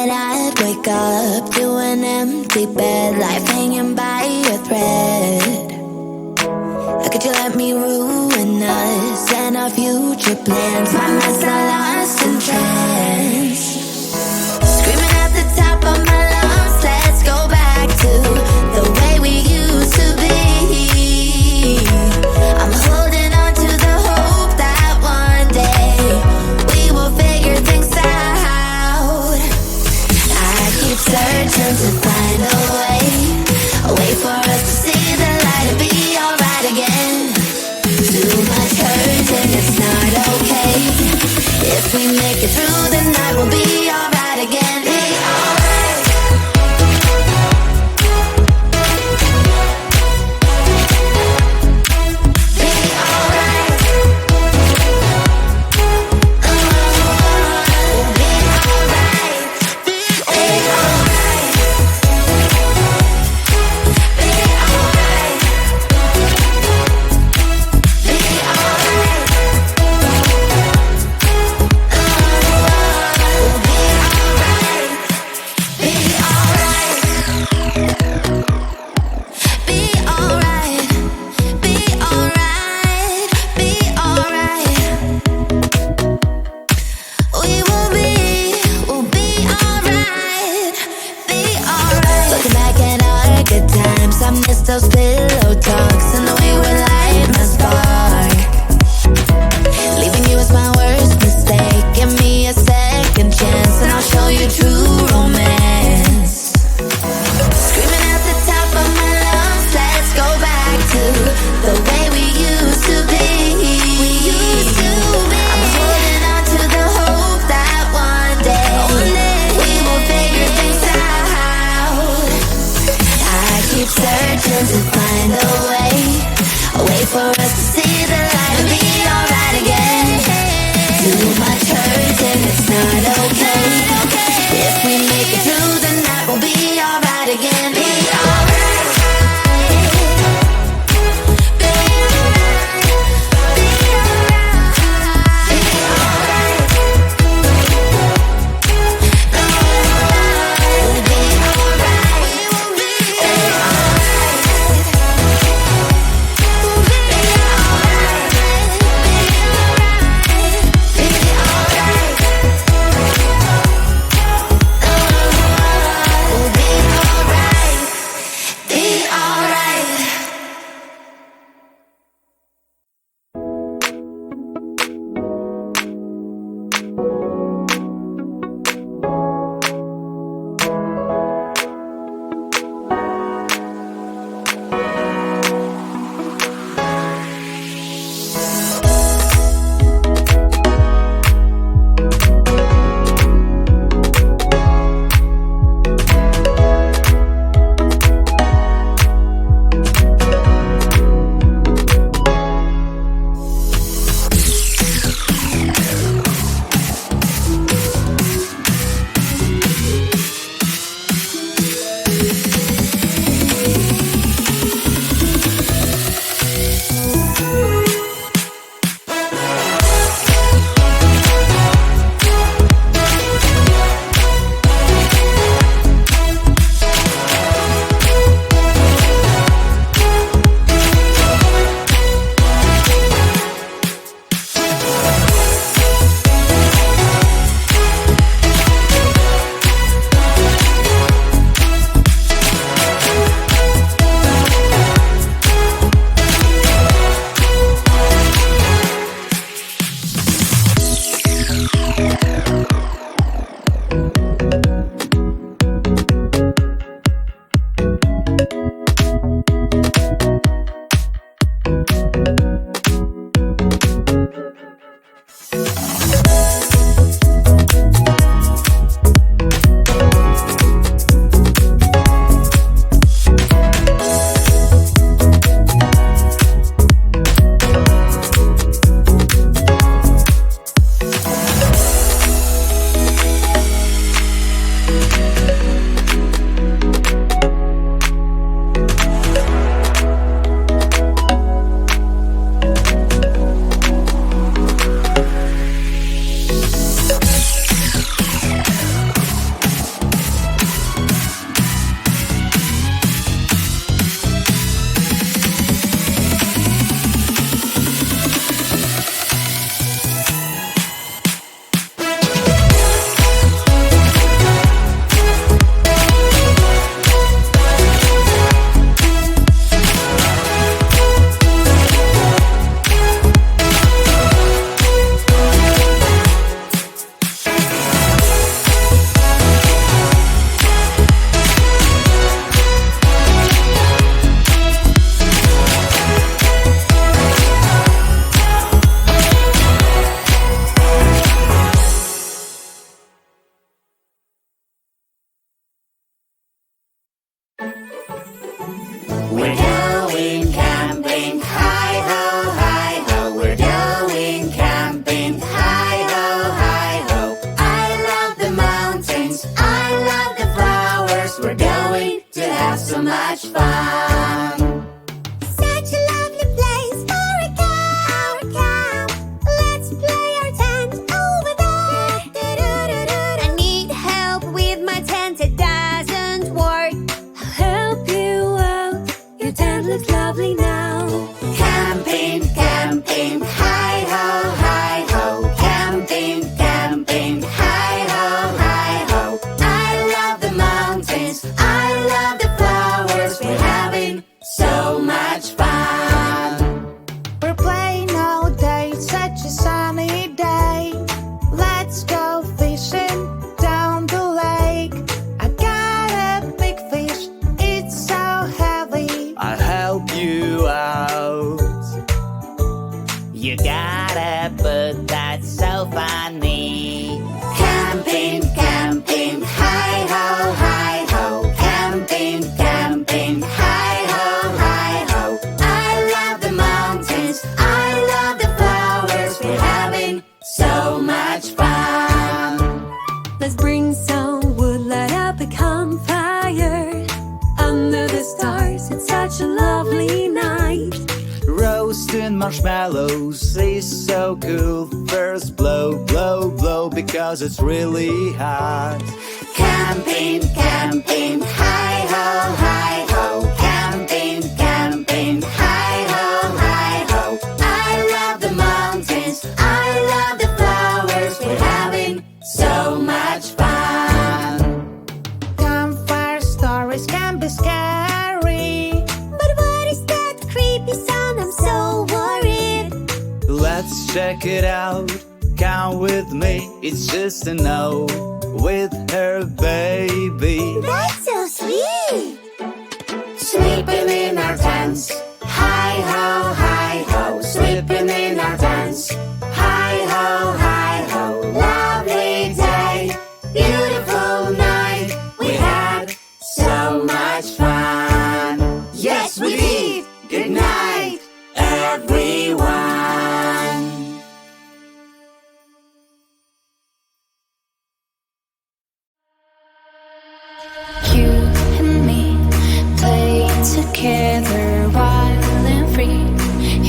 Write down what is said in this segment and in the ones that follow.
night I'd wake up to an empty bed, life hanging by a thread. How could you let me ruin us and our future plans? My mind's not lost in trance, screaming at the top of my lungs, let's go back to the way we used to be. I'm holding on to the hope that one day we will figure things out. I keep searching to find a way for us to see the light and be alright again. Too much hurt and it's not okay. If we make it through the night, we'll be alright again. Be alright. Be alright. We'll be alright. Be alright. Be alright. Be alright. We'll be alright. Be alright. Be alright. Be alright. Be alright. We'll be alright. Be alright. Looking back at our good times, I miss those pillow talks and the way we light my spark. Leaving you was my worst mistake. Give me a second chance and I'll show you true romance. Screaming at the top of my lungs, let's go back to the way we used to be. We used to be. I'm holding on to the hope that one day we will figure things out. I keep searching to find a way for us to see the light and be alright again. Too much hurt and it's not okay. If we make it through the night, we'll be alright again. Be alright. Be alright. Be alright. Be alright. We'll be alright. We will be alright. weekend looks lovely now. Camping, camping, hi-ho, hi-ho. Camping, camping, hi-ho, hi-ho. I love the mountains, I love the flowers. We're having so much fun. We're playing all day, it's such a sunny day. Let's go fishing down the lake. I got a big fish, it's so heavy. I'll help you out. You got it, but that's so funny. Camping, camping, hi-ho, hi-ho. Camping, camping, hi-ho, hi-ho. I love the mountains, I love the flowers. We're having so much fun. Let's bring some wood, light up a campfire. Under the stars, it's such a lovely night. Roasting marshmallows is so cool. First blow, blow, blow, because it's really hot. Camping, camping, hi-ho, hi-ho. Camping, camping, hi-ho, hi-ho. I love the mountains, I love the flowers. We're having so much fun. Campfire stories can be scary, but what is that creepy sound? I'm so worried. Let's check it out. Come with me, it's just a no with her baby. That's so sweet. Sleeping in our tents, hi-ho, hi-ho. Sleeping in our tents, hi-ho, hi-ho. Lovely day, beautiful night. We had so much fun. Yes, we did. Good night, everyone. You and me play together wild and free.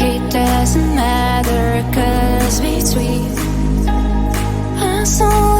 It doesn't matter, 'cause between us all